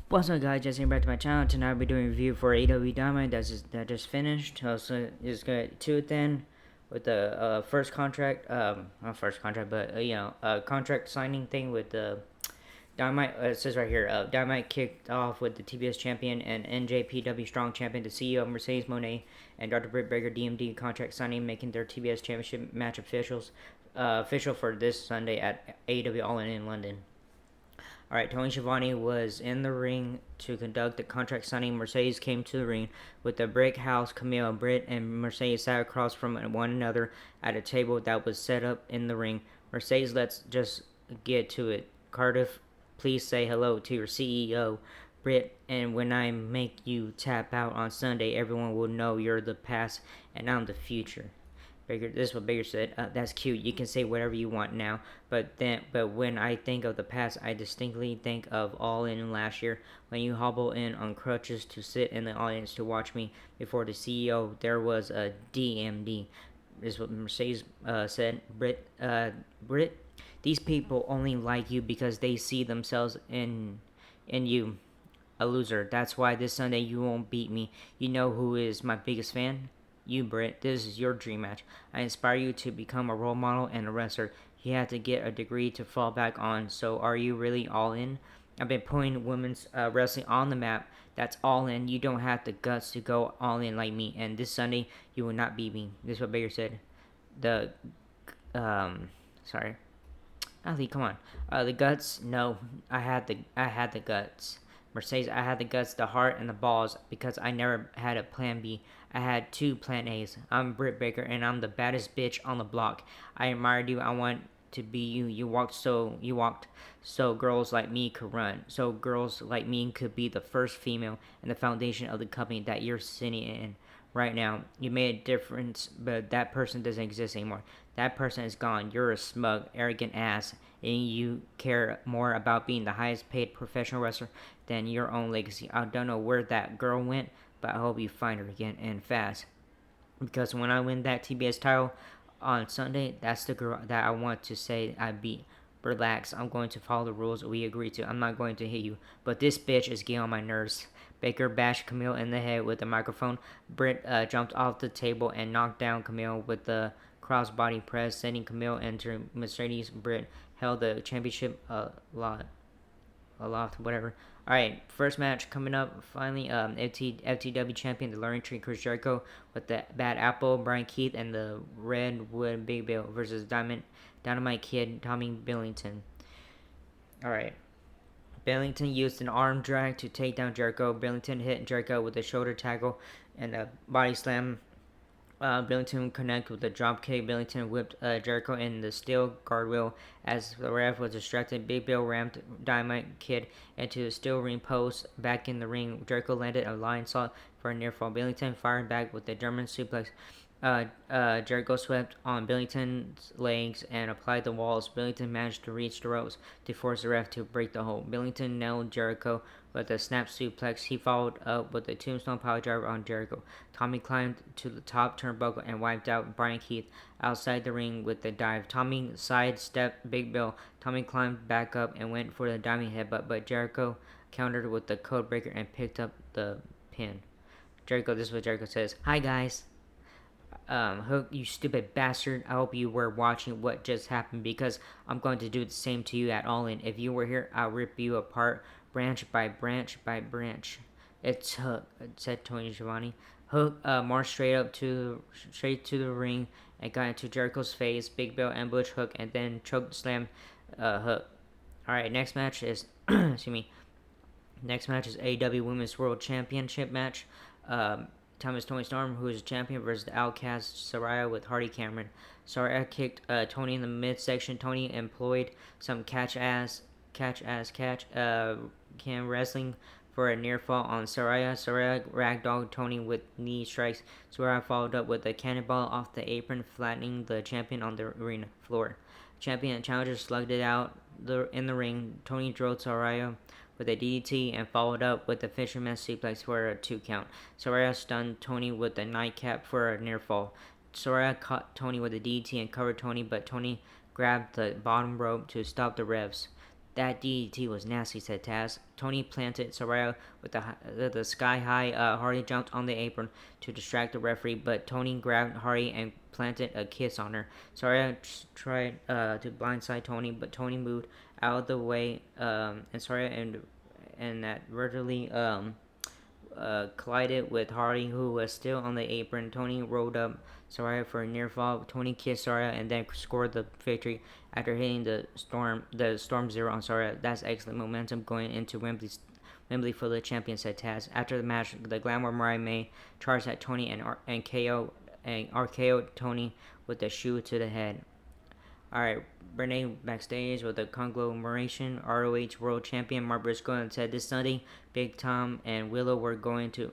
What's up, guys? Just getting back to my channel. Tonight I'll be doing a review for AEW Dynamite that just finished. Also, just got to it then with the first contract, not first contract, but contract signing thing with the Dynamite. It says right here, Dynamite kicked off with the TBS champion and NJPW Strong champion, the CEO of Mercedes Monet and Dr. Britt Baker DMD contract signing, making their TBS championship match official for this Sunday at AEW All In London. Alright, Tony Schiavone was in the ring to conduct the contract signing. Mercedes came to the ring with the brick house. Camille, Britt, and Mercedes sat across from one another at a table that was set up in the ring. Mercedes, let's just get to it. Cardiff, please say hello to your CEO, Britt, and when I make you tap out on Sunday, everyone will know you're the past and I'm the future. Baker, this is what Baker said. That's cute. You can say whatever you want now, but when I think of the past, I distinctly think of All In last year when you hobbled in on crutches to sit in the audience to watch me before the CEO. There was a DMD. This is what Mercedes said. Brit, these people only like you because they see themselves in you, a loser. That's why this Sunday you won't beat me. You know who is my biggest fan? You, Britt, this is your dream match. I inspire you to become a role model and a wrestler. You had to get a degree to fall back on, so are you really all in? I've been putting women's wrestling on the map. That's all in. You don't have the guts to go all in like me, and this Sunday you will not beat me. This is what Baker said. The, sorry. Ali, come on. The guts? No, I had the guts. Mercedes, I had the guts, the heart, and the balls because I never had a plan B. I had two plan A's. I'm Britt Baker, and I'm the baddest bitch on the block. I admired you. I want to be you. You walked so girls like me could run. So girls like me could be the first female and the foundation of the company that you're sitting in right now. You made a difference, but that person doesn't exist anymore. That person is gone. You're a smug, arrogant ass, and you care more about being the highest paid professional wrestler than your own legacy. I don't know where that girl went, but I hope you find her again and fast. Because when I win that TBS title on Sunday, that's the girl that I want to say I beat. Relax, I'm going to follow the rules we agreed to. I'm not going to hit you, but this bitch is getting on my nerves. Baker bashed Camille in the head with the microphone. Britt jumped off the table and knocked down Camille with the crossbody press, sending Camille into Mercedes. Britt held the championship aloft, whatever. Alright, first match coming up. Finally, FTW champion, the Learning Tree, Chris Jericho, with the Bad Apple, Brian Keith, and the Redwood Big Bill versus Dynamite Kid, Tommy Billington. Alright. Billington used an arm drag to take down Jericho. Billington hit Jericho with a shoulder tackle and a body slam. Billington connected with a drop kick. Billington whipped Jericho in the steel guardrail as the ref was distracted. Big Bill rammed Dynamite Kid into the steel ring post. Back in the ring, Jericho landed a lion salt for a near fall. Billington fired back with a German suplex. Jericho swept on Billington's legs and applied the walls. Billington managed to reach the ropes to force the ref to break the hold. Billington nailed Jericho with a snap suplex. He followed up with a tombstone piledriver on Jericho. Tommy climbed to the top turnbuckle and wiped out Brian Keith outside the ring with a dive. Tommy sidestepped Big Bill. Tommy climbed back up and went for the diving headbutt, but Jericho countered with the code breaker and picked up the pin. This is what Jericho says. Hi, guys. Hook, you stupid bastard. I hope you were watching what just happened because I'm going to do the same to you at All In. If you were here, I'll rip you apart branch by branch by branch. It's Hook, said Tony Schiavone. Hook marched straight to the ring and got into Jericho's face. Big Bill ambushed Hook and then choked slam Hook. Alright, next match is excuse me. Next match is AEW Women's World Championship match. Thomas Tony Storm, who is a champion, versus the Outcast Saraya with Hardy Cameron. Saraya kicked Tony in the midsection. Tony employed some catch cam wrestling for a near fall on Saraya. Saraya ragdolled Tony with knee strikes. Saraya followed up with a cannonball off the apron, flattening the champion on the arena floor. Champion and challenger slugged it out in the ring. Tony drove Saraya with a DDT and followed up with a fisherman suplex for a 2 count. Saraya stunned Tony with a nightcap for a near fall. Saraya caught Tony with a DDT and covered Tony, but Tony grabbed the bottom rope to stop the revs. That DDT was nasty, said Taz. Tony planted Saraya with the sky-high. Hardy jumped on the apron to distract the referee, but Tony grabbed Hardy and planted a kiss on her. Saraya tried to blindside Tony, but Tony moved out of the way, and Saraya and that virtually collided with Hardy, who was still on the apron. Tony rolled up Saraya for a near fall. Tony kissed Saraya and then scored the victory after hitting the Storm Zero on Saraya. That's excellent momentum going into Wembley for the champion, said Taz. After the match, the Glamour Mariah May charged at Tony and RKO'd Tony with a shoe to the head. Alright, Renee backstage with a conglomeration. ROH World Champion Mark Briscoe said this Sunday, Big Tom and Willow were going to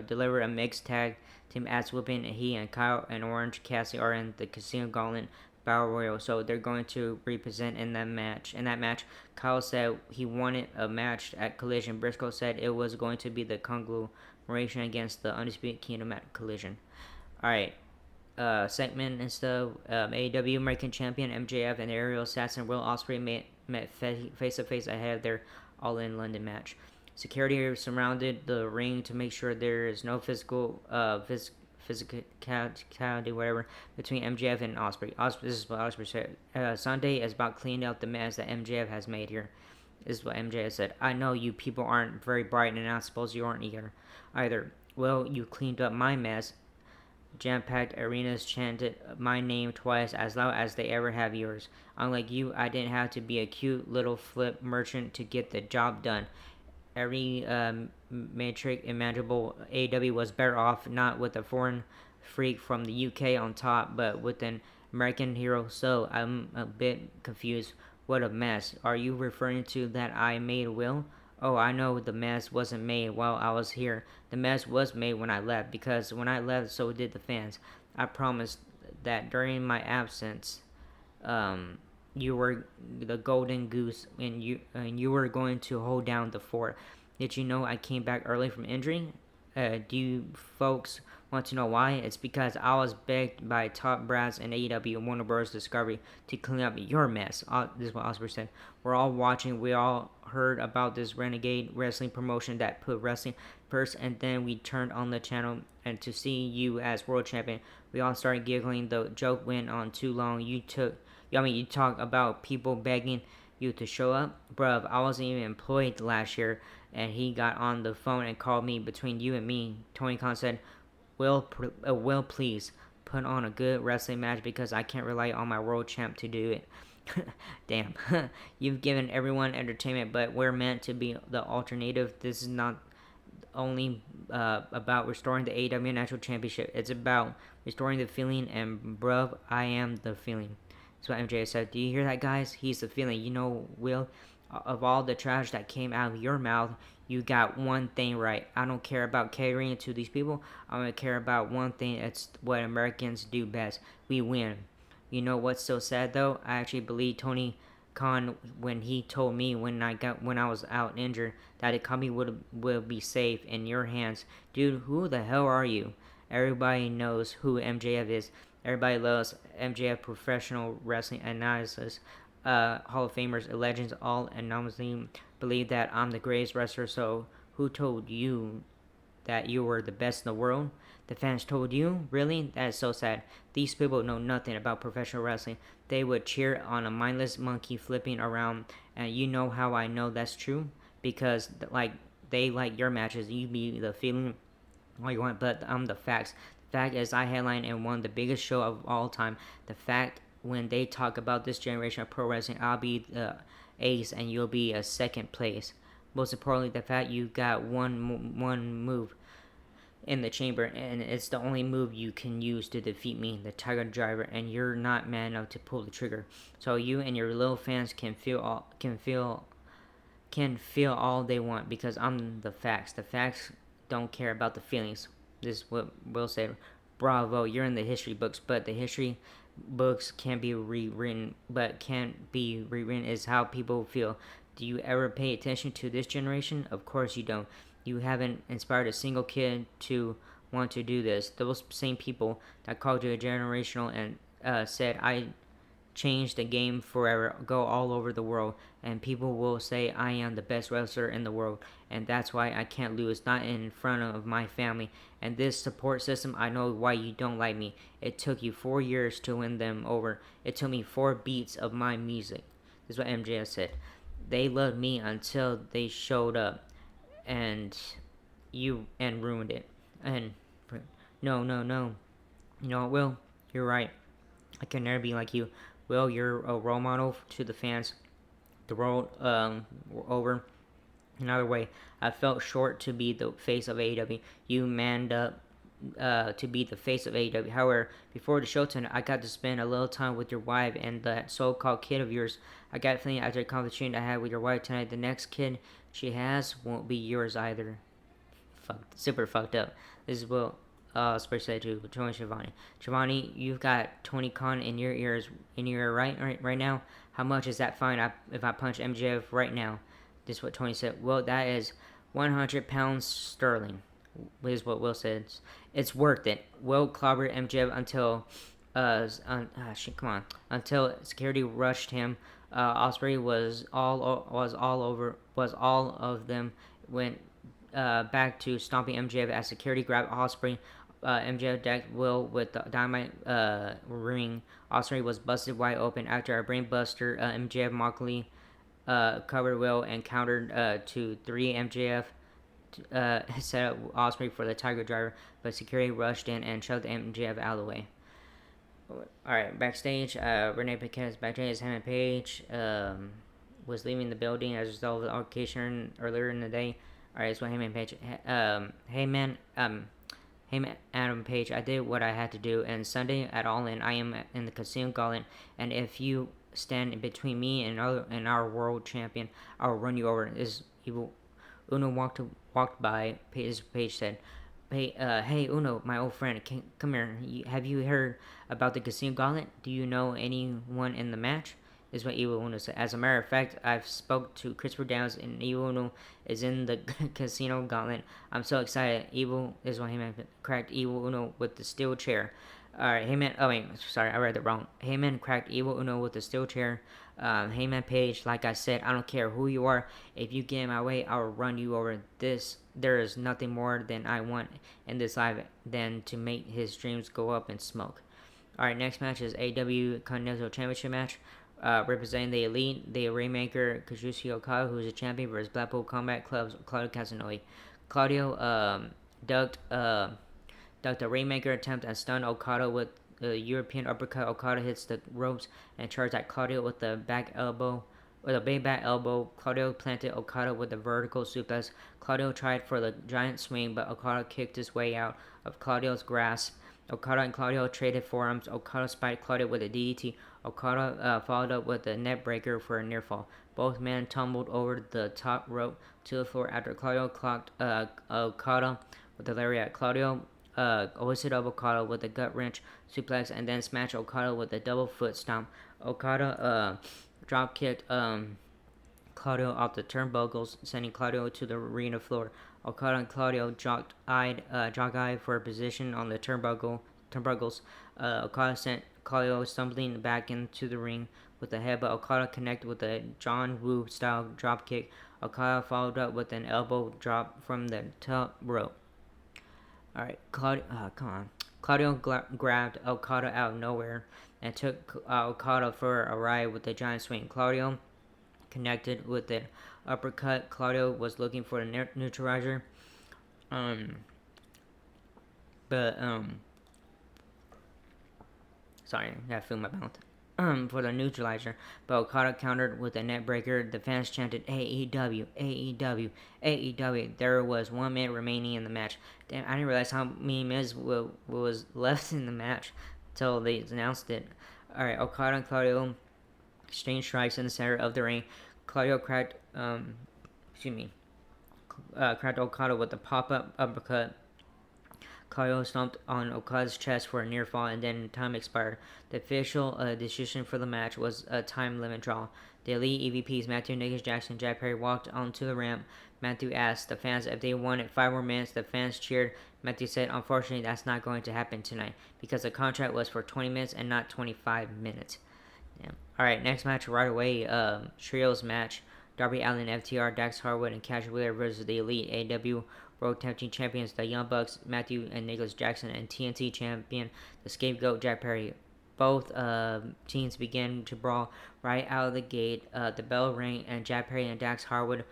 deliver a mixed tag team ass whooping. He and Kyle and Orange Cassidy are in the Casino Gauntlet Battle Royal, so they're going to represent in that match. In that match, Kyle said he wanted a match at Collision. Briscoe said it was going to be the conglomeration against the Undisputed Kingdom at Collision. Alright. Segment and stuff. AEW American Champion MJF and Aerial Assassin Will Ospreay met face to face ahead of their All In London match. Security surrounded the ring to make sure there is no physicality, whatever, between MJF and Ospreay. This is what Ospreay said. Sunday is about cleaning up the mess that MJF has made here. This is what MJF said. I know you people aren't very bright, and I suppose you aren't either. Well, you cleaned up my mess. Jam-packed arenas chanted my name twice as loud as they ever have yours. Unlike you, I didn't have to be a cute little flip merchant to get the job done. Every metric imaginable, AEW was better off not with a foreign freak from the UK on top, but with an American hero. So I'm a bit confused. What a mess. Are you referring to that I made Will? Oh, I know the mess wasn't made while I was here. The mess was made when I left, because when I left, so did the fans. I promised that during my absence, you were the golden goose, and you were going to hold down the fort. Did you know I came back early from injury? Do you folks want to know why? It's because I was begged by top brass and AEW and Warner Bros. Discovery to clean up your mess. This is what Ospreay said. We're all watching. We all heard about this renegade wrestling promotion that put wrestling first, and then we turned on the channel and to see you as world champion. We all started giggling. The joke went on too long. You talk about people begging you to show up. Bruv, I wasn't even employed last year, and he got on the phone and called me. Between you and me, Tony Khan said, Will, please put on a good wrestling match, because I can't rely on my world champ to do it. Damn. You've given everyone entertainment, but we're meant to be the alternative. This is not only about restoring the AEW National Championship. It's about restoring the feeling, and bruv, I am the feeling. That's what MJ said. Do you hear that, guys? He's the feeling. You know, Will, of all the trash that came out of your mouth, you got one thing right. I don't care about catering to these people. I only care about one thing. It's what Americans do best. We win. You know what's so sad though? I actually believe Tony Khan when he told me when I was out injured that the company will be safe in your hands. Dude, who the hell are you? Everybody knows who MJF is. Everybody loves MJF. Professional wrestling analysis, Hall of Famers, legends, all anonymously believe that I'm the greatest wrestler. So who told you that you were the best in the world? The fans told you? Really? That is so sad. These people know nothing about professional wrestling. They would cheer on a mindless monkey flipping around, and you know how I know that's true? Because they like your matches. You be the feeling all you want, but I'm the facts. The fact is, I headline and won the biggest show of all time. The fact, when they talk about this generation of pro wrestling, I'll be the ace and you'll be a second place. Most importantly, the fact you got one move in the chamber, and it's the only move you can use to defeat me, the Tiger Driver, and you're not man enough to pull the trigger. So you and your little fans can feel all they want, because I'm the facts. The facts don't care about the feelings. This is what Will said. Bravo, you're in the history books, but the history books can be rewritten, but can't be rewritten is how people feel. Do you ever pay attention to this generation? Of course you don't. You haven't inspired a single kid to want to do this. Those same people that called you a generational and said change the game forever, go all over the world, and people will say I am the best wrestler in the world, and that's why I can't lose, not in front of my family. And this support system, I know why you don't like me. It took you 4 years to win them over. It took me 4 beats of my music. This is what MJF said. They loved me until they showed up, and ruined it. And no, no, no. You know what, Will? You're right. I can never be like you. Will, you're a role model to the fans the world over. Another way, I felt short to be the face of AEW. You manned up to be the face of AEW. However, before the show tonight, I got to spend a little time with your wife and that so-called kid of yours. I got a feeling after the conversation I had with your wife tonight, the next kid she has won't be yours either. Super fucked up. This is what Ospreay said to Tony Schiavone. Schiavone, you've got Tony Khan in your ears, in your ear right now. How much is that fine if I punch MJF right now? This is what Tony said. Well, that is 100 pounds sterling. Is what Will said. It's worth it. Will clobbered MJF until until security rushed him. Ospreay was all of them went back to stomping MJF as security grabbed Ospreay. MJF decked Will with the Dynamite ring. Ospreay was busted wide open after a brainbuster. MJF mockingly covered Will and countered to 3. MJF set up Ospreay for the Tiger Driver, but security rushed in and shoved MJF out of the way. Alright, backstage, Renee Paquette's backstage. Hangman Page was leaving the building as a result of the altercation earlier in the day. Alright, so Hangman Page. Heyman Adam Page, I did what I had to do, and Sunday at All In, I am in the Casino Gauntlet, and if you stand between me and our world champion, I'll run you over. Is evil. Uno walked by. Page said, hey Uno, my old friend, come here. Have you heard about the Casino Gauntlet? Do you know anyone in the match? Is what Evil Uno said. As a matter of fact, I've spoke to Christopher Downs, and Evil Uno is in the Casino Gauntlet. I'm so excited. Evil is what Heyman cracked Evil Uno with the steel chair. Alright, Heyman. Oh wait, sorry, I read it wrong. Heyman cracked Evil Uno with the steel chair. Heyman Page, like I said, I don't care who you are. If you get in my way, I'll run you over. There is nothing more than I want in this life than to make his dreams go up in smoke. Alright, next match is AW Continental Championship match. Representing the Elite, the Rainmaker Kazuchika Okada, who is a champion versus Blackpool Combat Club's Claudio Castagnoli. Claudio ducked the Rainmaker attempt and stunned Okada with the European uppercut. Okada hits the ropes and charged at Claudio with the back elbow. With a big back elbow, Claudio planted Okada with a vertical suplex. Claudio tried for the giant swing, but Okada kicked his way out of Claudio's grasp. Okada and Claudio traded forearms. Okada spiked Claudio with a DDT. Okada followed up with a neck breaker for a near fall. Both men tumbled over the top rope to the floor after Claudio clocked Okada with a lariat. Claudio hoisted up Okada with a gut wrench suplex and then smashed Okada with a double foot stomp. Okada drop kicked Claudio off the turnbuckles, sending Claudio to the arena floor. Okada and Claudio jock-eyed for a position on the turnbuckles. Okada sent Claudio stumbling back into the ring with a headbutt. Okada connected with a John Woo style dropkick. Okada followed up with an elbow drop from the top rope. Alright, Claudio grabbed Okada out of nowhere and took Okada for a ride with a giant swing. Claudio connected with an uppercut. Claudio was looking for a neutralizer. Sorry, I gotta feel my mouth. For the neutralizer, but Okada countered with a net breaker. The fans chanted AEW, AEW, AEW. There was 1 minute remaining in the match. Damn, I didn't realize how many minutes was left in the match until they announced it. Alright, Okada and Claudio exchanged strikes in the center of the ring. Claudio cracked Okada with a pop-up uppercut. Claudio stomped on Okada's chest for a near fall, and then time expired. The official decision for the match was a time limit draw. The Elite EVPs Matthew Nicholas Jackson and Jack Perry walked onto the ramp. Matthew asked the fans if they wanted 5 more minutes. The fans cheered. Matthew said, unfortunately, that's not going to happen tonight because the contract was for 20 minutes and not 25 minutes. Yeah. All right, next match right away. Trios match: Darby Allin, FTR, Dax Harwood, and Cash Wheeler versus the Elite AEW World Tag Team Champions, the Young Bucks, Matthew and Nicholas Jackson, and TNT Champion, the Scapegoat, Jack Perry. Both teams began to brawl right out of the gate. The bell rang, and Jack Perry and Dax Harwood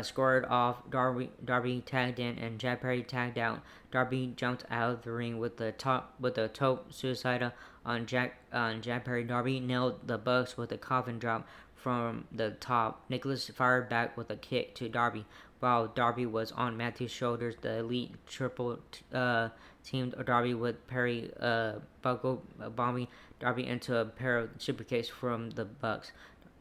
scored off. Darby tagged in, and Jack Perry tagged out. Darby jumped out of the ring with the toe suicide on Jack Perry. Darby nailed the Bucks with a coffin drop from the top. Nicholas fired back with a kick to Darby. While Darby was on Matthew's shoulders, the Elite teamed Darby with Perry buckle bombing Darby into a pair of super kicks from the Bucks.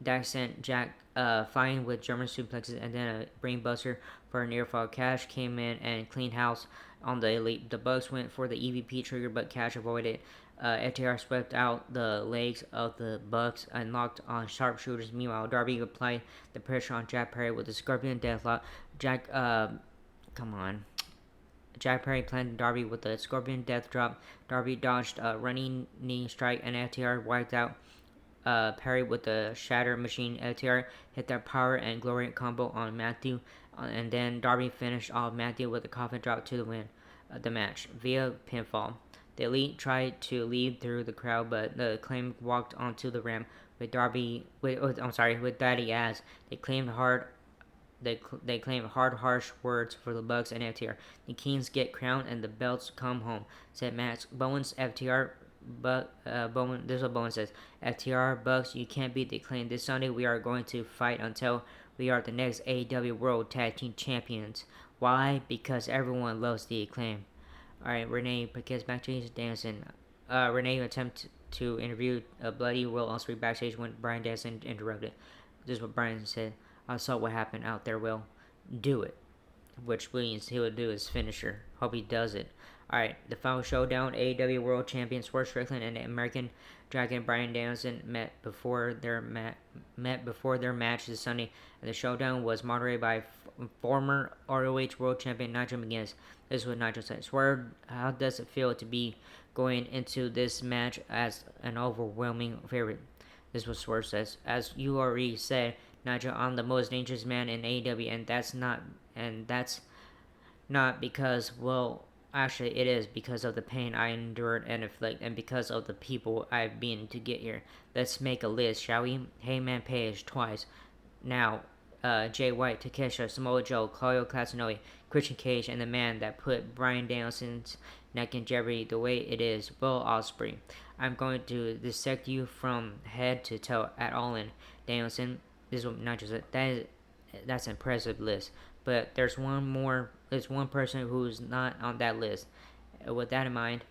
Dax sent Jack flying with German suplexes and then a brainbuster for a near fall. Cash came in and cleaned house on the Elite. The Bucks went for the EVP trigger, but Cash avoided. FTR swept out the legs of the Bucks and locked on sharpshooters. Meanwhile, Darby applied the pressure on Jack Perry with a Scorpion Deathlock. Jack Perry planted Darby with a Scorpion Death Drop. Darby dodged a running knee strike, and FTR wiped out Perry with the Shatter Machine. FTR hit their Power and Glory combo on Matthew, and then Darby finished off Matthew with a coffin drop to win the match via pinfall. The Elite tried to lead through the crowd, but the Acclaim walked onto the ramp with Daddy Ass. They claimed harsh words for the Bucks and FTR. The Kings get crowned and the belts come home, said Max Bowens. FTR, Bowen. This is what Bowen says. FTR, Bucks, you can't beat the Acclaim. This Sunday we are going to fight until we are the next AEW World Tag Team Champions. Why? Because everyone loves the Acclaim. Alright, Renee gets Backstage. Danielson. Renee attempted to interview Bloody Will Ospreay backstage when Brian Danielson interrupted. This is what Brian said. I saw what happened out there, Will. Do it. Which means he would do his finisher. Hope he does it. Alright, the final showdown. AEW World Champion Swerve Strickland and American Dragon Brian Danielson met before their match this Sunday, and the showdown was moderated by former ROH World Champion Nigel McGuinness. This is what Nigel said. Swerve, how does it feel to be going into this match as an overwhelming favorite? This is what Swerve says. As you already said, Nigel, I'm the most dangerous man in AEW, and that's not because, well, actually it is because of the pain I endured and inflict, and because of the people I've been to get here. Let's make a list, shall we? Hangman Page twice. Now, Jay White, Takeshita, Samoa Joe, Claudio Castagnoli, Christian Cage, and the man that put Brian Danielson's neck in jeopardy the way it is, Will Ospreay. I'm going to dissect you from head to toe at All In. Danielson, this is what Nigel said. That's an impressive list. But there's one person who's not on that list. With that in mind,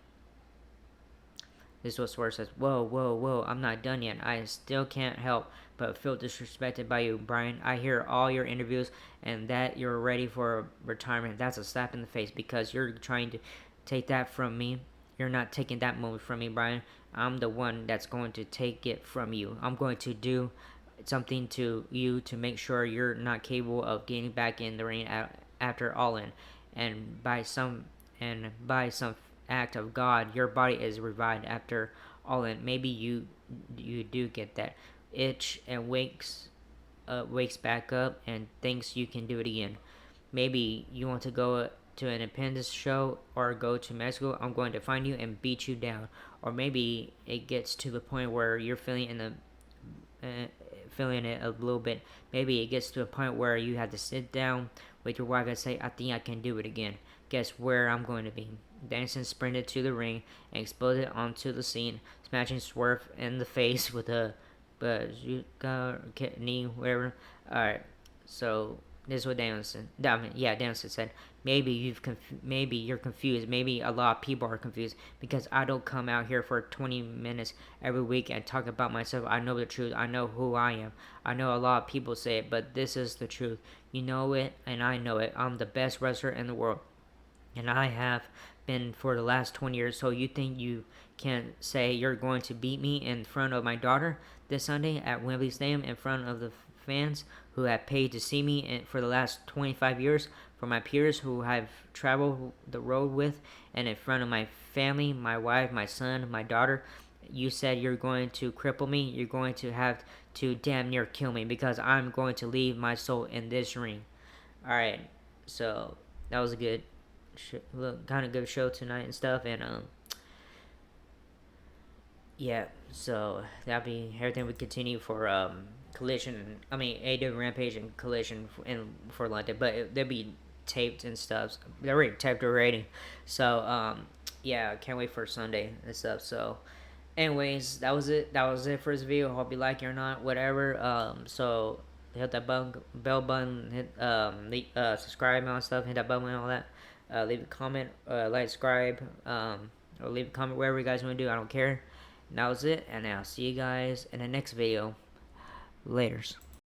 this is what Swerve says. Whoa, I'm not done yet. I still can't help but feel disrespected by you, Brian. I hear all your interviews and that you're ready for retirement. That's a slap in the face because you're trying to take that from me. You're not taking that moment from me, Brian. I'm the one that's going to take it from you. I'm going to do something to you to make sure you're not capable of getting back in the ring after All In, and by some act of God, your body is revived after All In. Maybe you do get that itch and wakes back up and thinks you can do it again. Maybe you want to go to an appendix show or go to Mexico. I'm going to find you and beat you down. Or maybe it gets to the point where you're feeling it a little bit. Maybe it gets to a point where you have to sit down with your wife and say, I think I can do it again. Guess where I'm going to be? Danielson sprinted to the ring and exploded onto the scene, smashing Swerve in the face with a bazooka knee, whatever. Alright, so this is what Danielson said. Maybe you're confused. Maybe a lot of people are confused because I don't come out here for 20 minutes every week and talk about myself. I know the truth. I know who I am. I know a lot of people say it, but this is the truth. You know it, and I know it. I'm the best wrestler in the world, and I have been for the last 20 years. So you think you can say you're going to beat me in front of my daughter this Sunday at Wembley Stadium in front of the fans who have paid to see me for the last 25 years, for my peers who I've traveled the road with, and in front of my family, my wife, my son, my daughter? you said you're going to cripple me. You're going to have to damn near kill me because I'm going to leave my soul in this ring. All right, so that was a good, kind of good show tonight and stuff, and yeah. So that'll be everything we continue for Collision. I mean, AEW Rampage and Collision and for London, but they'll be taped and stuff. They're already taped already, so yeah, can't wait for Sunday and stuff. So anyways, that was it. That was it for this video. Hope you like it or not, whatever. So hit that bell button, hit subscribe and all that stuff. Hit that bell button and all that. Leave a comment, like, subscribe, or leave a comment wherever you guys want to do. I don't care. And that was it, and I'll see you guys in the next video. Laters.